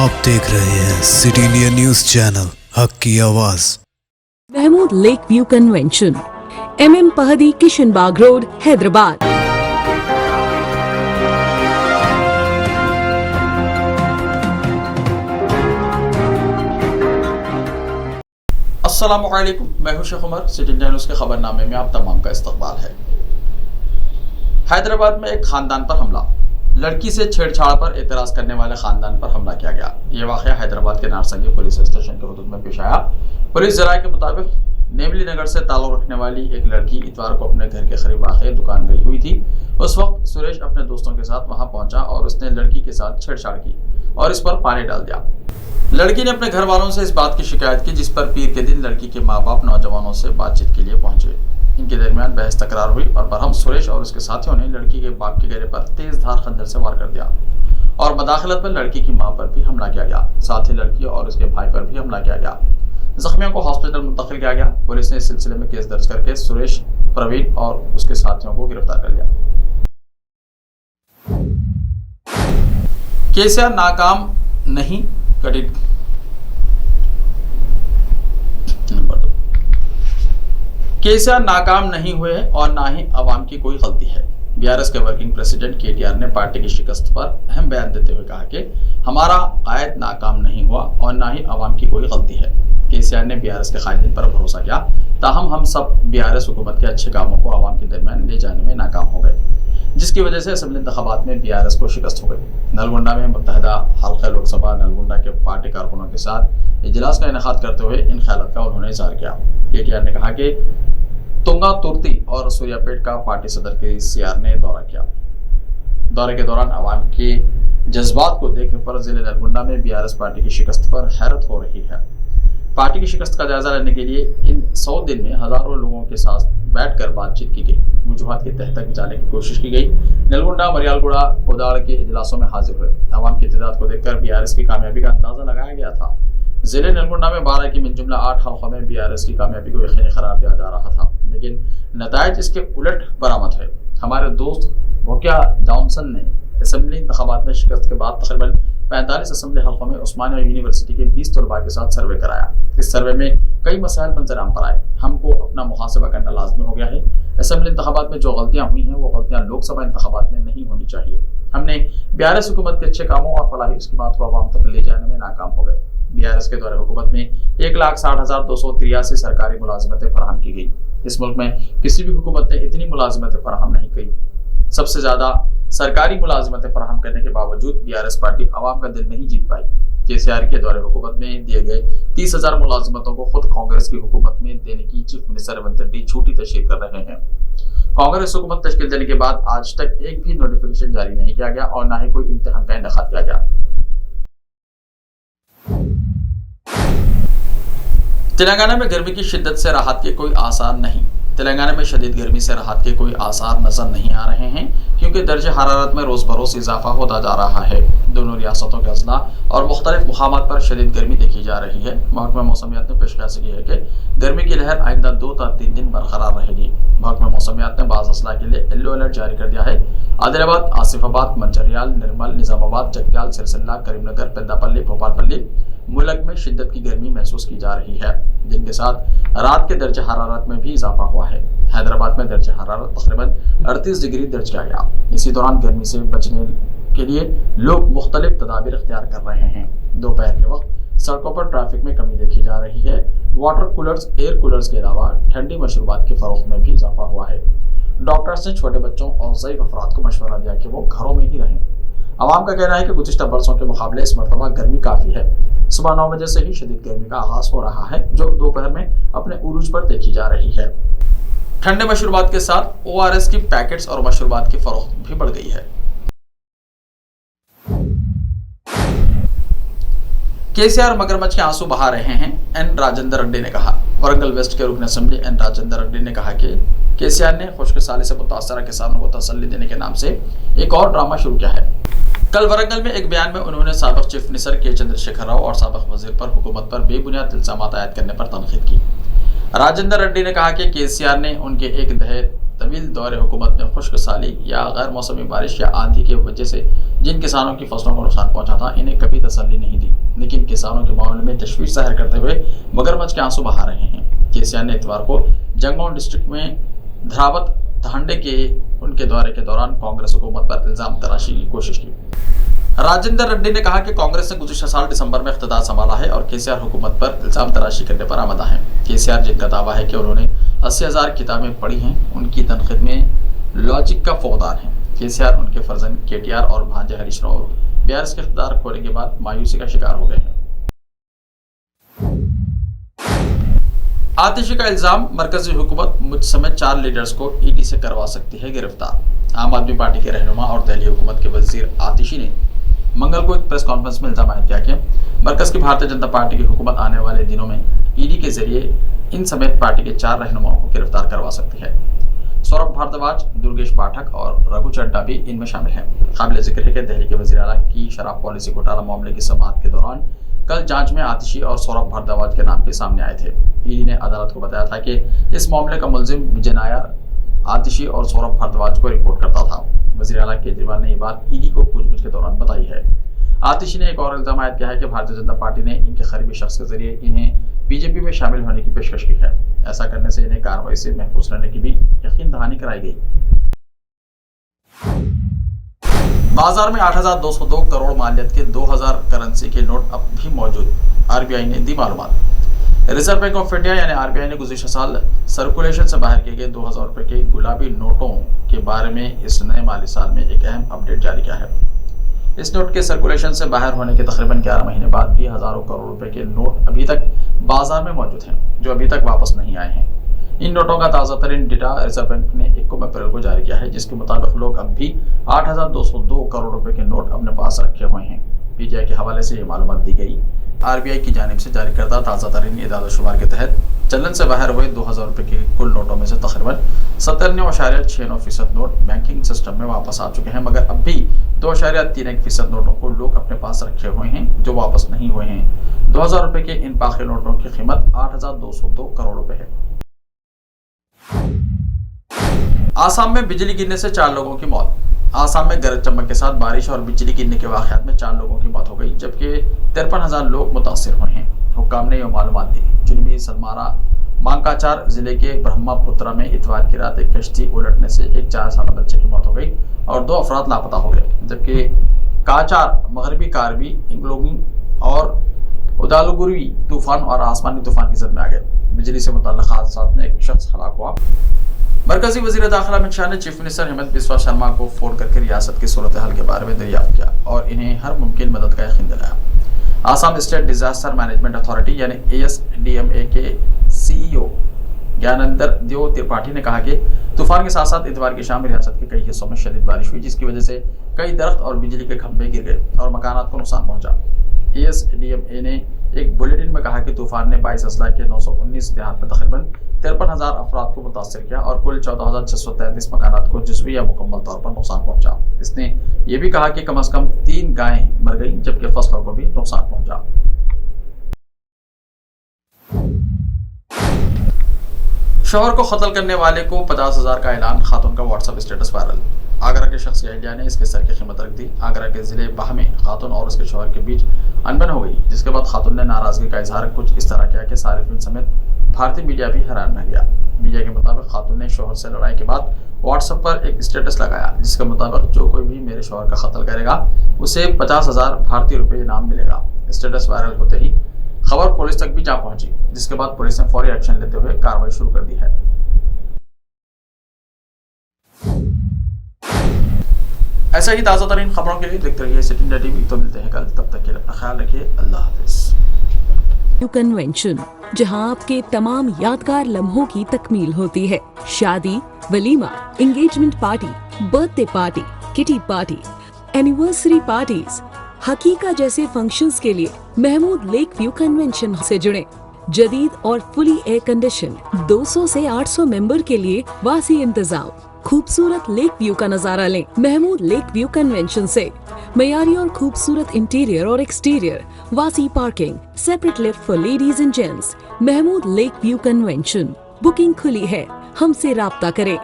आप देख रहे हैं सिटी इंडिया न्यूज चैनल, हक की आवाज। Mahmood lake view convention, MM Pahadi, Kishanbagh road, Hyderabad. अस्सलाम वालेकुम, मैं हूं Sheikh Umar. City India news के खबरनामे में आप तमाम का इस्तकबाल है। हैदराबाद में एक खानदान पर हमला, लड़की से छेड़छाड़ पर एतराज करने वाले खानदान पर हमला किया गया। ये वाकया हैदराबाद के नारसंगी पुलिस स्टेशन के हुदूद में पेश आया। पुलिस जराये के मुताबिक नेवली नगर से ताल्लुक रखने वाली एक लड़की इतवार को अपने घर के करीब वाक़ दुकान गई हुई थी। उस वक्त सुरेश अपने दोस्तों के साथ वहां पहुंचा और उसने लड़की के साथ छेड़छाड़ की और इस पर पानी डाल दिया। लड़की ने अपने घर वालों से इस बात की शिकायत की, जिस पर पीर के दिन लड़की के माँ बाप नौजवानों से बातचीत के लिए पहुंचे। इनके दरमियान बहस तकरार हुई और बरहम सुरेश और उसके साथियों ने लड़की के बाप के गले पर तेज धार खंजर से वार कर दिया और मदाखलत में लड़की की मां पर भी हमला किया गया। साथ ही लड़की और उसके भाई पर भी हमला किया गया। जख्मियों को हॉस्पिटल मुंतकिल किया गया। पुलिस ने इस सिलसिले में केस दर्ज करके सुरेश, प्रवीण और उसके साथियों को गिरफ्तार कर लिया। केसीआर नाकाम नहीं, केसीआर नाकाम नहीं हुए और ना ही अवाम की कोई गलती है। बीआरएस के वर्किंग प्रेसिडेंट केटीआर ने पार्टी की शिकस्त पर अहम बयान देते हुए कहा कि हमारा कायद नाकाम नहीं हुआ और ना ही अवाम की कोई गलती है। केसीआर ने बीआरएस के कायदीन पर भरोसा किया, ताहम हम सब बीआरएस हुकूमत के अच्छे कामों को अवाम के दरमियान ले जाने में नाकाम हो गए, जिसकी वजह से असेंबली इंतखाबात में बीआरएस को शिकस्त हो गई। नलगुंडा में मुत्तहिदा हल्का लोकसभा नलगुंडा के पार्टी कारकुनों के साथ इजलास का इनेकाद करते हुए इन ख्यालात का उन्होंने इज़हार किया। केटीआर ने कहा कि तुंगा तुर्ती और सूर्यापेट का पार्टी सदर के सीआर ने दौरा किया। दौरे के दौरान अवाम के जज्बात को देखने पर जिले नलगुंडा में बीआरएस पार्टी की शिकस्त पर हैरत हो रही है। पार्टी की शिकस्त का जायजा लेने के लिए इन 100 दिन में हजारों लोगों के साथ बैठकर बातचीत की गई, वजूहात की तह तक जाने की कोशिश की गई। नलगुंडा, मरियालगुड़ा, कोदाड़ के इजलासों में हाजिर हुए। अवाम की तादाद को देखकर बीआरएस की कामयाबी का अंदाजा लगाया गया था। जिले नलगुंडा में 12 की मिन जुमला 8 हल्कों में बीआरएस की कामयाबी को यकीनी करार दिया जा रहा था, लेकिन नताइज इसके उलट बरामद है। हमारे दोस्त भोकिया जॉनसन ने असेंबली इंतखाबात में शिकस्त के बाद तकरीबन 45 असेंबली हल्कों में उस्मानिया यूनिवर्सिटी के 20 तलबा के साथ सर्वे कराया। इस सर्वे में कई मसाइल मंजराम पर आए। हमको अपना मुहासबा करना लाजमी हो गया है। असेंबली इंतखाबात में जो गलतियां हुई हैं वो गलतियां लोकसभा इंतखाबात में नहीं होनी चाहिए। हमने बीआरएस हुकूमत के अच्छे कामों और फलाही स्कीमात को आवाम तक ले जाने में नाकाम हो गए। बीआरएस के दौरे हुकूमत में 1,60,283 सरकारी मुलाजिमतें फराहम की गई। इस मुल्क में किसी भी हुकूमत ने इतनी मुलाजिमतें फराहम नहीं की। सबसे ज्यादा सरकारी मुलाजिमतें फराहम करने के बावजूद बीआरएस पार्टी अवाम का दिल नहीं जीत पाई। केसीआर के दौरे हुकूमत में दिए गए 30,000 मुलाजिमतों को खुद कांग्रेस की हुकूमत में देने की चीफ मिनिस्टर रेवंत रेड्डी झूठी तशहीर कर रहे हैं। कांग्रेस हुकूमत तश्कील देने के बाद आज तक एक भी नोटिफिकेशन जारी नहीं किया गया और न ही कोई इम्तिहान का इनेकाद किया गया। तेलंगाना में गर्मी की शिद्दत से राहत के कोई आसार नहीं। तेलंगाना में शदीद गर्मी से राहत के कोई आसार नजर नहीं आ रहे हैं, क्योंकि दर्जे हरारत में रोज बरोज इजाफा होता जा रहा है। दोनों रियासतों के अजला और मुख्तलिफ मुकामात पर शदीद गर्मी देखी जा रही है। महकमा मौसमियात ने पेशकश की है कि गर्मी की लहर आइंदा 2 या 3 दिन बरकरार रहेगी। महकमा मौसमियात ने बाज़ अजला के लिए येलो अलर्ट जारी कर दिया है। आदिलाबाद, आसिफाबाद, मंचरियाल, निर्मल, निजामाबाद, जगत्याल, सिरसिल्ला, करीमनगर, पेद्दापल्ली, भोपालपल्ली मुल्क में शिद्दत की गर्मी महसूस की जा रही है, जिनके साथ रात के दर्जे हरारत में भी इजाफा हुआ है। हैदराबाद में दर्जे हरारत तकरीबन 38 डिग्री दर्ज किया गया। इसी दौरान गर्मी से बचने के लिए लोग मुख्तलिफ तदाबीर इख्तियार कर रहे हैं। दोपहर के वक्त सड़कों पर ट्रैफिक में कमी देखी जा रही है। वाटर कूलर्स, एयर कूलर्स के अलावा ठंडी मशरूबात के फरोख्त में भी इजाफा हुआ है। डॉक्टर्स ने छोटे बच्चों और ज़ईफ़ अफराद को मशवरा दिया कि वो घरों में ही रहें। अवाम का कहना है कि गुज़िश्ता बरसों के मुकाबले इस मरतबा गर्मी काफ़ी है। सुबह 9 बजे से ही शदीद गर्मी का आगाज हो रहा है, जो दोपहर में अपने उरूज पर देखी जा रही है। ठंडे मशरूबात के साथ ORS की पैकेट्स और मशरूबात की फरोख्त भी बढ़ गई है। केसीआर मगरमच्छ के आंसू बहा रहे हैं, एन राजेंद्र रेड्डी ने कहा। वरंगल वेस्ट के रुकन असेंबली एन राजेंद्र रेड्डी ने कहा कि केसीआर ने खुशकिसाली से मुतासरा किसानों को तसल्ली देने के नाम से एक और ड्रामा शुरू किया है। कल वरंगल में एक बयान में उन्होंने साबिक चीफ मिनिस्टर के चंद्रशेखर राव और साबिक वजीर पर हुकूमत पर बेबुनियाद इल्जामात आयद करने पर तनकीद की। राजेंद्र रेड्डी ने कहा कि केसीआर ने उनके एक दहे तवील दौरे हुकूमत में खुश्क साली या गैर मौसमी बारिश या आंधी की वजह से जिन किसानों की फसलों को नुकसान पहुंचा था, इन्हें कभी तसल्ली नहीं दी, लेकिन किसानों के मामले में तशवीश जाहिर करते हुए मगरमच्छ के आंसू बहा रहे हैं। केसीआर ने इतवार को जंगौन डिस्ट्रिक्ट में धरावत धांडे के उनके दौरे के दौरान कांग्रेस हुकूमत पर इल्जाम तराशी की कोशिश की। राजेंद्र रेड्डी ने कहा कि कांग्रेस ने गुज़िश्ता साल दिसंबर में इख्तियार संभाला है और केसीआर हुकूमत पर इल्जाम तराशी करने पर आमदा है। केसीआर जिनका दावा है कि उन्होंने 80,000 किताबें पढ़ी हैं, उनकी तनकीद में लॉजिक का फौदार है। केसीआर उनके फर्जंद केटीआर और भांजे हरीश राव बीआरएस के इख्तियार खोने के बाद मायूसी का शिकार हो गए हैं। आतिशी का इल्जाम, मरकजी हुकूमत मुझ समेत 4 लीडर्स को ईडी से करवा सकती है गिरफ्तार। आम आदमी पार्टी के रहनुमा और दिल्ली हुकूमत के वजीर आतिशी ने मंगल को एक प्रेस कॉन्फ्रेंस में इल्जाम आयद किया कि मरकज की भारतीय जनता पार्टी की हुकूमत आने वाले दिनों में ईडी के जरिए इन समेत पार्टी के 4 रहनुमाओं को गिरफ्तार करवा सकती है। सौरभ भारद्वाज, दुर्गेश पाठक और रघु चड्ढा भी इनमें शामिल हैं। काबिल जिक्र है कि दिल्ली के वजीर आला की शराब पॉलिसी घोटाला मामले की समाअत के दौरान कल जांच में आतिशी और सौरभ भारद्वाज के नाम के सामने आए थे। ईडी ने अदालत को बताया था कि इस मामले का मुलजिम विजय नायर आतिशी और सौरभ भारद्वाज को रिपोर्ट करता था। वजीर आला केजरीवाल ने ये बात ईडी को पूछताछ के दौरान बताई है। आतिशी ने एक और इल्जाम आयद किया है कि भारतीय जनता पार्टी ने इनके करीबी शख्स के जरिए इन्हें बीजेपी में शामिल होने की पेशकश की है। ऐसा करने से इन्हें कार्रवाई से महफूज रहने की भी यकीन दहानी कराई गई। बाजार में 8,202 करोड़ मालियत के 2,000 करेंसी के नोट अब भी मौजूद, आरबीआई ने दी मालूमात। रिजर्व बैंक ऑफ इंडिया यानी आरबीआई ने गुज़िश्ता साल सर्कुलेशन से बाहर किए गए 2,000 रुपए के गुलाबी नोटों के बारे में इस नए माली साल में एक अहम अपडेट जारी किया है। इस नोट के सर्कुलेशन से बाहर होने के तकरीबन 11 महीने बाद भी हजारों करोड़ रुपए के नोट अभी तक बाजार में मौजूद हैं, जो अभी तक वापस नहीं आए हैं। इन नोटों का ताज़ा तरीन डेटा रिजर्व बैंक ने 21 अप्रैल को जारी किया है, जिसके मुताबिक लोग अब भी 8,202 करोड़ रुपए के नोट अपने पास रखे हुए हैं। पीटीआई के हवाले से ये मालूमात दी गई। आरबीआई की जानिब से जारी करदा ताज़ा तरीन इदाद शुमार के तहत चलन से बाहर हुए 2,000 रुपए के कुल नोटों में से तकरीबन 97.69% नोट बैंकिंग सिस्टम में वापस आ चुके हैं, मगर अब भी 2.31% नोटों को लोग अपने पास रखे हुए हैं, जो वापस नहीं हुए हैं। 2,000 रुपए के इन बाकी नोटों की कीमत 8,202 करोड़ रुपए है। आसाम में बिजली गिरने से 4 लोगों की मौत। आसाम में गरज चमक के साथ बारिश और बिजली गिरने के वाक़यात में 4 लोगों की मौत हो गई, जबकि 53,000 लोग मुतासिर हुए हैं। हुक्काम ने यह मालूमात दी। जुनूबी सलमारा मांकाचार जिले के ब्रह्मपुत्रा में इतवार की रात एक कश्ती उलटने से एक 4 साल बच्चे की मौत हो गई और 2 अफराद लापता हो गए, जबकि काचार, मगरबी कारबी, इंगलोंगी और उदालगुरी तूफान और आसमानी तूफान की जद में आ गए। बिजली से मुताल्लिक़ हादसात में एक शख्स हलाक हुआ। मरकजी वज़ीर दाखिला अमित शाह ने चीफ मिनिस्टर हेमंत बिस्वा शर्मा को फोन करके रियासत की सूरत हाल के बारे में दरियाफ्त किया और इन्हें हर मुमकिन मदद का यकीन दिलाया। Assam state disaster management authority यानी ASDMA के CEO ज्ञानेंद्र देव त्रिपाठी ने कहा कि तूफान के साथ साथ इतवार की शाम रियासत के कई हिस्सों में शदीद बारिश हुई, जिसकी वजह से कई दरख्त और बिजली के खंभे गिर गए और मकानात को नुकसान पहुंचा। ASDMA ने एक बुलेटिन में कहा कि तूफान ने 22 अजला के 919 देहात में तकरीबन 53,000 अफराद को मुतासर किया और कुल 14,633 मकानात को जुज़वी या मुकम्मल तौर पर नुकसान पहुंचा। इसने ये भी कहा कि कम से कम 3 गायें मर गईं, जबकि फसलों को भी नुकसान पहुंचा। शौहर को कत्ल करने वाले को 50,000 का ऐलान, खातून का व्हाट्सएप स्टेटस वायरल। आगरा के शख्स एहलिया ने इसके सर की कीमत रख दी। आगरा के जिले बाह में खातून और उसके शौहर के बीच अनबन हो गई, जिसके बाद खातून ने नाराजगी का इजहार कुछ इस तरह किया कि सारिफिन समेत भारतीय मीडिया भी हैरान रह गया। मीडिया के मुताबिक खातून ने शौहर से लड़ाई के बाद व्हाट्सएप पर एक स्टेटस लगाया, जिसके मुताबिक जो कोई भी मेरे शौहर का कत्ल करेगा उसे 50,000 भारतीय रुपये इनाम मिलेगा। स्टेटस वायरल होते ही खबर पुलिस तक भी जा पहुंची, जिसके बाद पुलिस ने फौरी एक्शन लेते हुए कार्रवाई शुरू कर दी है। ऐसा ही ताज़ा तरीन खबरों के लिए देखते रहिए सिटी इंडिया टीवी। तो मिलते हैं कल, तब तक के लिए अपना ख्याल रखिए। अल्लाह हाफिज़। कन्वेंशन, जहां आपके तमाम यादगार लम्हों की तकमील होती है। शादी, वलीमा, engagement party, birthday party, kitty party, anniversary parties, हकीका जैसे फंक्शंस के लिए महमूद लेक व्यू कन्वेंशन से जुड़े। जदीद और फुली एयर कंडीशन 200 से 800 मेंबर के लिए वासी इंतजाम। खूबसूरत लेक व्यू का नजारा लें महमूद लेक व्यू कन्वेंशन से। मयारी और खूबसूरत इंटीरियर और एक्सटीरियर, वासी parking, separate lift for ladies and gents. Mahmood lake view convention. Booking खुली है, हमसे राब्ता करें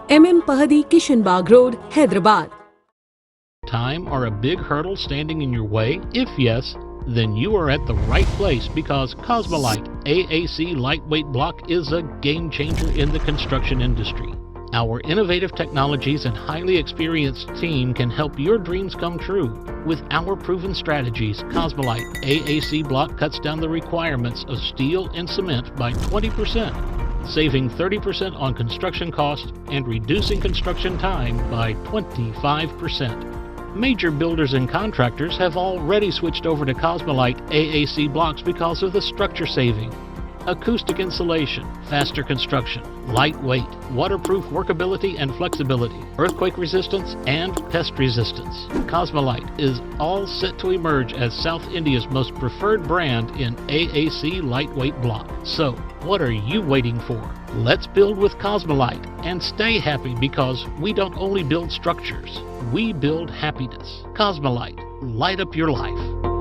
MM Pahadi, Kishanbagh Road, Hyderabad. Time or a big hurdle standing in your way? If yes, then you are at the right place because Cosmolite AAC lightweight block is a game changer in the construction industry. Our innovative technologies and highly experienced team can help your dreams come true. With our proven strategies, Cosmolite AAC block cuts down the requirements of steel and cement by 20%, saving 30% on construction cost and reducing construction time by 25%. Major builders and contractors have already switched over to Cosmolite AAC blocks because of the structure saving. Acoustic insulation, faster construction, lightweight, waterproof workability and flexibility, earthquake resistance, and pest resistance. Cosmolite is all set to emerge as South India's most preferred brand in AAC lightweight block. So, what are you waiting for? Let's build with Cosmolite and stay happy because we don't only build structures, we build happiness. Cosmolite, light up your life.